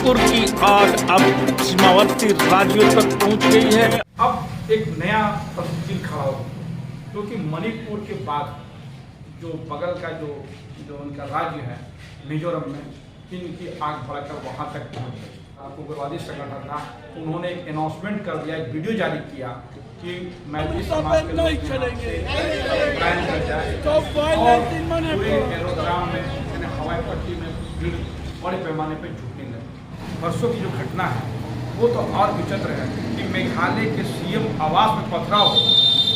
मणिपुर की आग अब सीमावर्ती राज्यों तक पहुंच गई है। अब एक नया तस्वीर खड़ा हो, क्योंकि मणिपुर के बाद जो बगल का जो उनका राज्य है मिजोरम में, इनकी आग बढ़कर वहां तक पहुंच गई। उग्रवादी संगठन था, उन्होंने एक अनाउंसमेंट कर दिया, एक वीडियो जारी किया कि मैथिली समाज के लोग बैन कर जाए और पूरे एरोड्राम में हवाई पट्टी में भीड़ बड़े पैमाने पर जुटने लगी। परसों की जो घटना है वो तो और विचित्र है कि मेघालय के सीएम आवास में पथराव हो,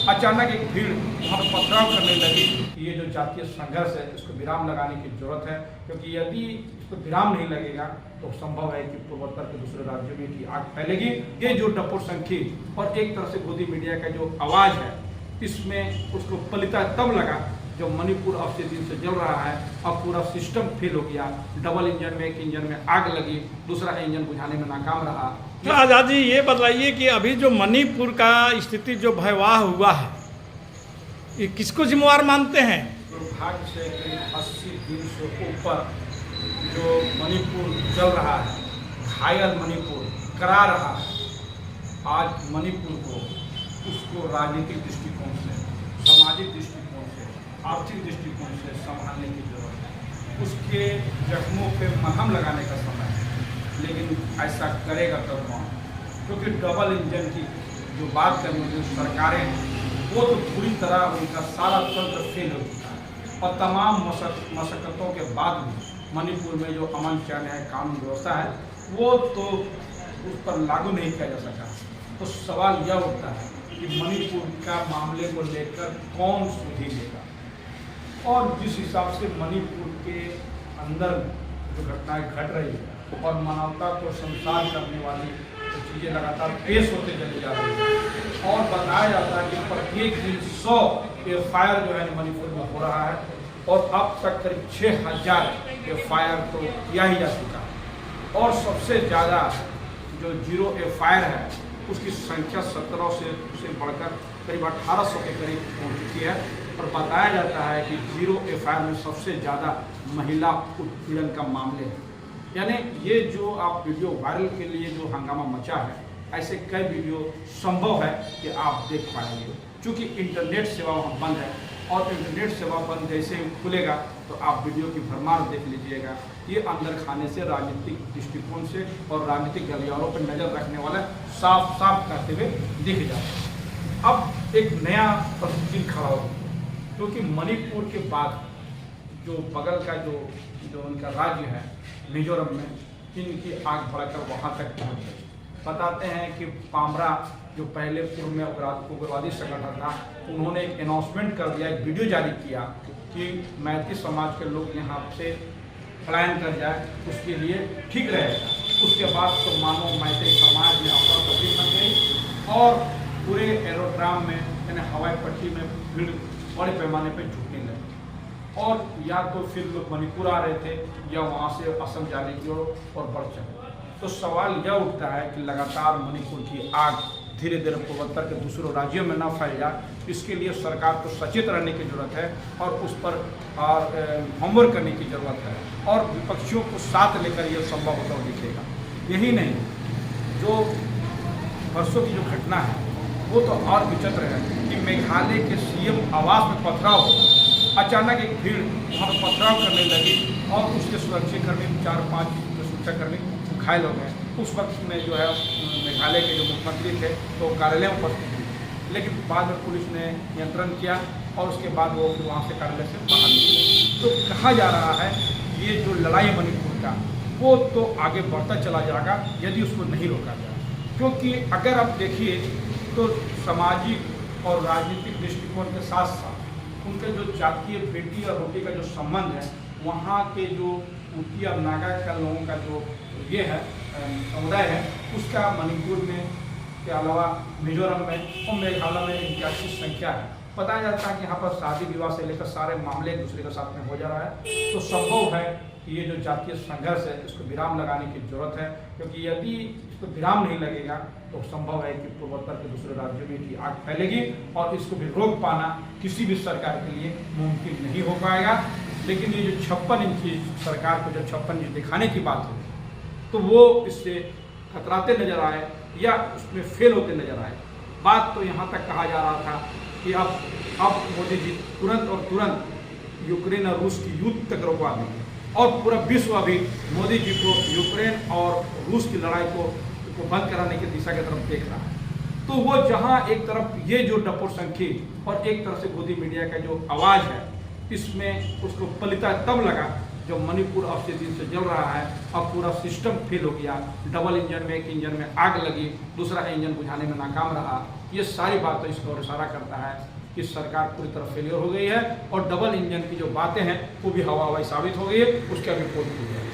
अचानक एक भीड़ वहाँ पर पथराव करने लगी। ये जो जातीय संघर्ष है इसको विराम लगाने की जरूरत है, क्योंकि यदि इसको विराम नहीं लगेगा तो संभव है कि पूर्वोत्तर के दूसरे राज्यों में की आग फैलेगी। ये जो टपोर संखी और एक तरह से गोदी मीडिया का जो आवाज़ है, इसमें उसको पलिता तब लगा जो मणिपुर अब से दिन से जल रहा है, अब पूरा सिस्टम फेल हो गया। डबल इंजन में एक इंजन में आग लगी, दूसरा इंजन बुझाने में नाकाम रहा। तो आज़ाद जी ये बताइए कि अभी जो मणिपुर का स्थिति जो भयावह हुआ है, ये किसको जिम्मेवार मानते हैं? दुर्भाग्य से 80 दिन से ऊपर जो मणिपुर जल रहा है, घायल मणिपुर करा रहा है, आज मणिपुर को उसको राजनीतिक दृष्टिकोण से, सामाजिक दृष्टिकोण से, आर्थिक दृष्टिकोण से संभालने की जरूरत है। उसके जख्मों पे मरहम लगाने का समय है, लेकिन ऐसा करेगा तब कौन? क्योंकि डबल इंजन की जो बात करने जो सरकारें हैं वो तो पूरी तरह उनका सारा तंत्र फेल हो चुका है, और तमाम मशक्क़तों के बाद भी मणिपुर में जो अमन चैन है, कानून व्यवस्था है, वो तो उस पर लागू नहीं किया जा सका। तो सवाल यह उठता है कि मणिपुर का मामले को लेकर कौन सुधि लेगा, और जिस हिसाब से मणिपुर के अंदर जो घटनाएं घट रही है और मानवता को संसार करने वाली जो चीज़ें लगातार पेश होते चली जा रही है, और बताया जाता है कि प्रत्येक दिन 100 एफआईआर जो है मणिपुर में हो रहा है, और अब तक करीब 6000 एफआईआर तो किया ही जा चुका है, और सबसे ज़्यादा जो 0 एफआईआर है उसकी संख्या 17 से बढ़कर करीब 1800 के करीब पहुँच चुकी है। और बताया जाता है कि 0 एफआईआर में सबसे ज़्यादा महिला उत्पीड़न का मामले हैं। यानी ये जो आप वीडियो वायरल के लिए जो हंगामा मचा है, ऐसे कई वीडियो संभव है कि आप देख पाएंगे, क्योंकि इंटरनेट सेवा वहाँ बंद है, और इंटरनेट सेवा बंद जैसे ही खुलेगा तो आप वीडियो की भरमार देख लीजिएगा। ये अंदर खाने से, राजनीतिक दृष्टिकोण से और राजनीतिक गलियारों पर नज़र रखने वाला साफ साफ करते हुए दिख जाता है। अब एक नया तस्वीर खड़ा हो, क्योंकि मणिपुर के बाद जो बगल का जो उनका राज्य है मिजोरम में, इनकी आग बढ़कर वहाँ तक पहुँच गई। बताते हैं कि पामरा जो पहले पूर्व में उग्रवादी संगठन था, उन्होंने एक अनाउंसमेंट कर दिया, एक वीडियो जारी किया कि मैथिली समाज के लोग यहाँ से पलायन कर जाए, उसके लिए ठीक रहेगा। उसके बाद तो मानो मैथिली समाज में अफरा तफरी बन गई, और पूरे एरोड्राम में यानी हवाई पट्टी में भीड़ बड़े पैमाने पर जुटने लगी, और या तो फिर लोग मणिपुर आ रहे थे या वहाँ से असम जाने की और बढ़ चले। तो सवाल यह उठता है कि लगातार मणिपुर की आग धीरे धीरे पूर्वोत्तर के दूसरों राज्यों में न फैल जाए, इसके लिए सरकार को सचेत रहने की जरूरत है, और उस पर होमवर्क करने की जरूरत है, और विपक्षियों को साथ लेकर यह संभव होता दिखेगा। यही नहीं, जो परसों की जो घटना है वो तो और विचित्र है कि मेघालय के सीएम आवास में पथराव हो, अचानक एक भीड़ वहाँ पर पथराव करने लगी, और उसके सुरक्षाकर्मी 4-5 सुरक्षाकर्मी घायल हो गए। उस वक्त में जो है मेघालय के जो मुख्यमंत्री थे तो कार्यालय में उपस्थित थे, लेकिन बाद में पुलिस ने नियंत्रण किया, और उसके बाद वो वहाँ से कार्यालय से बाहर निकले। तो कहा जा रहा है ये जो लड़ाई मणिपुर का, वो तो आगे बढ़ता चला जाएगा यदि उसको नहीं रोका जाए। क्योंकि अगर आप देखिए तो सामाजिक और राजनीतिक दृष्टिकोण के साथ साथ उनके जो जातीय बेटी और रोटी का जो संबंध है, वहाँ के जो ऊटी और नागा का लोगों का जो ये है समुदाय है, उसका मणिपुर में के अलावा मिजोरम में और मेघालय में इनकी अच्छी संख्या है। बताया जाता है कि यहाँ पर शादी विवाह से लेकर सारे मामले एक दूसरे के साथ में हो जा रहा है। तो संभव है कि ये जो जातीय संघर्ष है इसको विराम लगाने की जरूरत है, क्योंकि यदि इसको विराम नहीं लगेगा तो संभव है कि पूर्वोत्तर के दूसरे राज्यों में की आग फैलेगी, और इसको भी रोक पाना किसी भी सरकार के लिए मुमकिन नहीं हो पाएगा। लेकिन ये जो 56 इंच की सरकार को जो 56 इंच दिखाने की बात है, तो वो इससे कतराते नजर आए या उसमें फेल होते नजर आए। बात तो यहाँ तक कहा जा रहा था कि अब मोदी जी तुरंत यूक्रेन और रूस की युद्ध तक रोकवा देंगे और पूरा विश्व अभी मोदी जी को यूक्रेन और रूस की लड़ाई को बंद कराने की दिशा की तरफ देख रहा है। तो वो जहाँ एक तरफ ये जो डपोर संखी और एक तरफ से गोदी मीडिया का जो आवाज़ है, इसमें उसको पलिता तब लगा जो मणिपुर अब से दिन से जल रहा है, अब पूरा सिस्टम फेल हो गया। डबल इंजन में एक इंजन में आग लगी, दूसरा इंजन बुझाने में नाकाम रहा। ये सारी बातें इसको और इशारा करता है कि सरकार पूरी तरह फेलियर हो गई है और डबल इंजन की जो बातें हैं वो भी हवा हवाई साबित हो गई है, उसका भी पोल खुल गया।